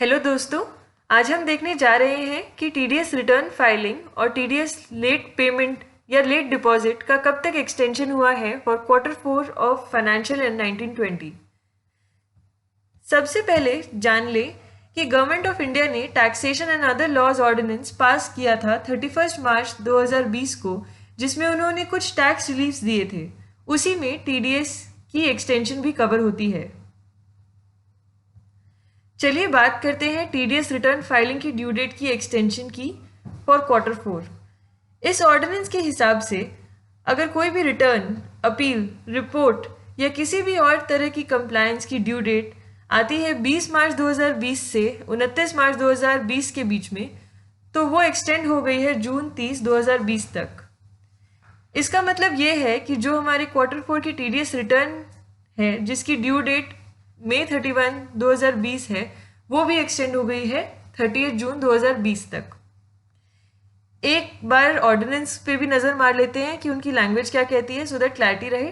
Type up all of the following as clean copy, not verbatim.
Hello दोस्तों, आज हम देखने जा रहे हैं कि टीडीएस रिटर्न फाइलिंग और टीडीएस लेट पेमेंट या लेट डिपॉजिट का कब तक एक्सटेंशन हुआ है for Q4 of financial year 1920। सबसे पहले जान ले कि गवर्नमेंट ऑफ इंडिया ने taxation and other laws ordinance pass किया था 31 मार्च 2020 को, जिसमें उन्होंने कुछ टैक्स रिलीफ्स दिए थे। उसी में टीडीएस की एक्सटेंशन भी कवर होती है। चलिए बात करते हैं टीडीएस रिटर्न फाइलिंग की ड्यू डेट की एक्सटेंशन की फॉर Q4। इस ऑर्डिनेंस के हिसाब से अगर कोई भी रिटर्न, अपील, रिपोर्ट या किसी भी और तरह की कंप्लायंस की ड्यू डेट आती है 20 मार्च 2020 से 29 मार्च 2020 के बीच में, तो वो एक्सटेंड हो गई है जून 30, 2020 तक। इसका मतलब ये है कि जो हमारे Q4 की टीडीएस रिटर्न है जिसकी ड्यू डेट मई 31, 2020 है, वो भी एक्सटेंड हो गई है 30 जून 2020 तक। एक बार ऑर्डिनेंस पे भी नजर मार लेते हैं कि उनकी लैंग्वेज क्या कहती है, सो दैट क्लैरिटी रहे।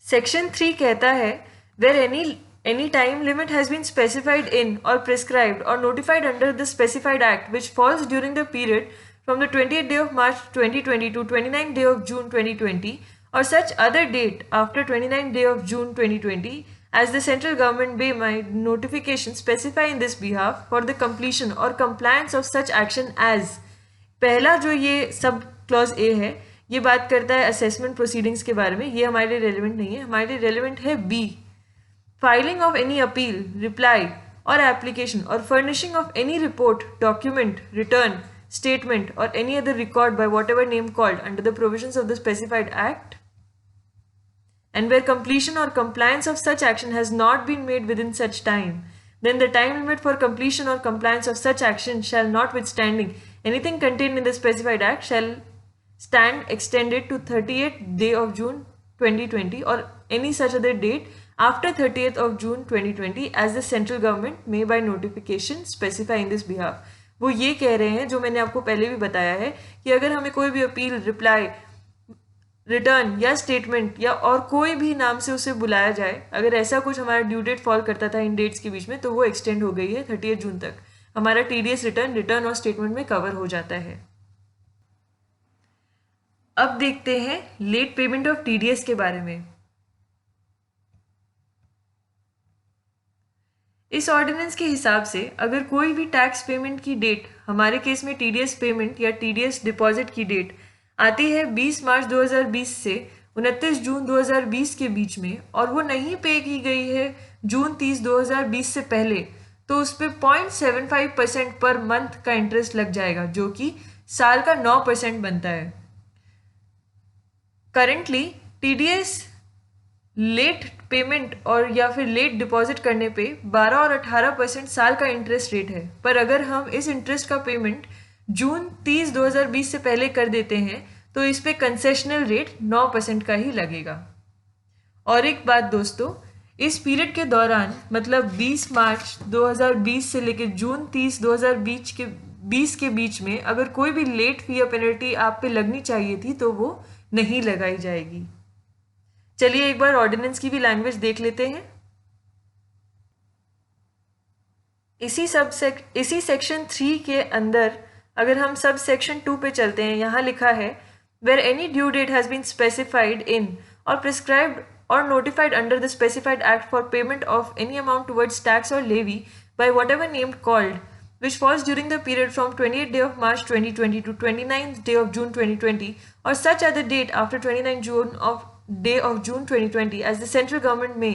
सेक्शन 3 कहता है where any time limit has been specified in or prescribed or notified under the specified act which falls during the period from the 20th day of March 2020 to 29th day of June 2020 or such other date after 29th day of June 2020 as the central government may by notification specify in this behalf for the completion or compliance of such action as। पहला जो ये sub clause A है, ये बात करता है assessment proceedings के बारे में। ये हमारे लिए रेलिवेंट नहीं है, हमारे लिए रेलिवेंट है B, filing of any appeal, reply or application or furnishing of any report, document, return, statement or any other record by whatever name called under the provisions of the specified act, and where completion or compliance of such action has not been made within such time, then the time limit for completion or compliance of such action shall, notwithstanding anything contained in the specified act, shall stand extended to 30th day of June 2020 or any such other date after 30th of June 2020 as the central government may by notification specify in this behalf। वो ये कह रहे हैं जो मैंने आपको पहले भी बताया है कि अगर हमें कोई भी अपील, रिप्लाई, रिटर्न या स्टेटमेंट या और कोई भी नाम से उसे बुलाया जाए, अगर ऐसा कुछ हमारा ड्यू डेट फॉल करता था इन डेट्स के बीच में, तो वो एक्सटेंड हो गई है 30 जून तक। हमारा टीडीएस रिटर्न और स्टेटमेंट में कवर हो जाता है। अब देखते हैं लेट पेमेंट ऑफ टीडीएस के बारे में। इस ऑर्डिनेंस के हिसाब से अगर कोई भी टैक्स पेमेंट की डेट, हमारे केस में टीडीएस पेमेंट या टीडीएस डिपॉजिट की डेट आती है 20 मार्च 2020 से 29 जून 2020 के बीच में, और वो नहीं पे की गई है जून 30, 2020 से पहले, तो उस पर 0.75% पर मंथ का इंटरेस्ट लग जाएगा, जो कि साल का 9% बनता है। करंटली टीडीएस लेट पेमेंट और या फिर लेट डिपॉजिट करने पे 12 और 18% साल का इंटरेस्ट रेट है, पर अगर हम इस इंटरेस्ट का पेमेंट जून 30, 2020 से पहले कर देते हैं तो इस पे कंसेशनल रेट 9% का ही लगेगा। और एक बात दोस्तों, इस पीरियड के दौरान मतलब 20 मार्च 2020 से लेकर जून 30, 2020 के बीच में अगर कोई भी लेट फी या पेनल्टी आप पे लगनी चाहिए थी तो वो नहीं लगाई जाएगी। चलिए एक बार ऑर्डिनेंस की भी लैंग्वेज देख लेते हैं। इसी सेक्शन 3 के अंदर अगर हम सब सेक्शन 2 पे चलते हैं, यहाँ लिखा है where any due date has been specified in और prescribed or notified under the specified act for payment of any amount towards tax or levy by whatever named called, which falls during the period from 28th day of March 2020 to 29th day of June 2020 or such other date after 29th day of June 2020 as the central government may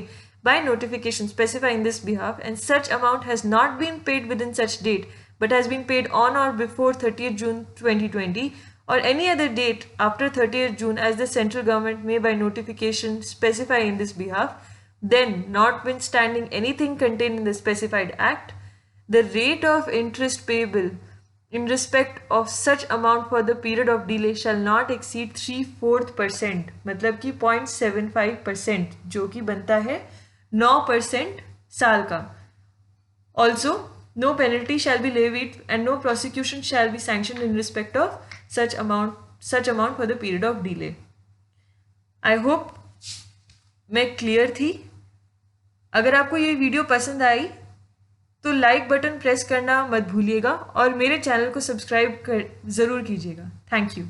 by notification specify in this behalf, and such amount has not been paid within such date but has been paid on or before 30th June 2020 or any other date after 30th June as the central government may by notification specify in this behalf, then notwithstanding anything contained in the specified act, the rate of interest payable in respect of such amount for the period of delay shall not exceed 3/4%, मतलब कि 0.75%, जो कि बनता है 9% साल का। Also, no penalty shall be levied and no prosecution shall be sanctioned in respect of such amount for the period of delay. I hope मैं clear थी? अगर आपको ये वीडियो पसंद आई तो लाइक बटन प्रेस करना मत भूलिएगा और मेरे चैनल को सब्सक्राइब ज़रूर कीजिएगा। Thank you.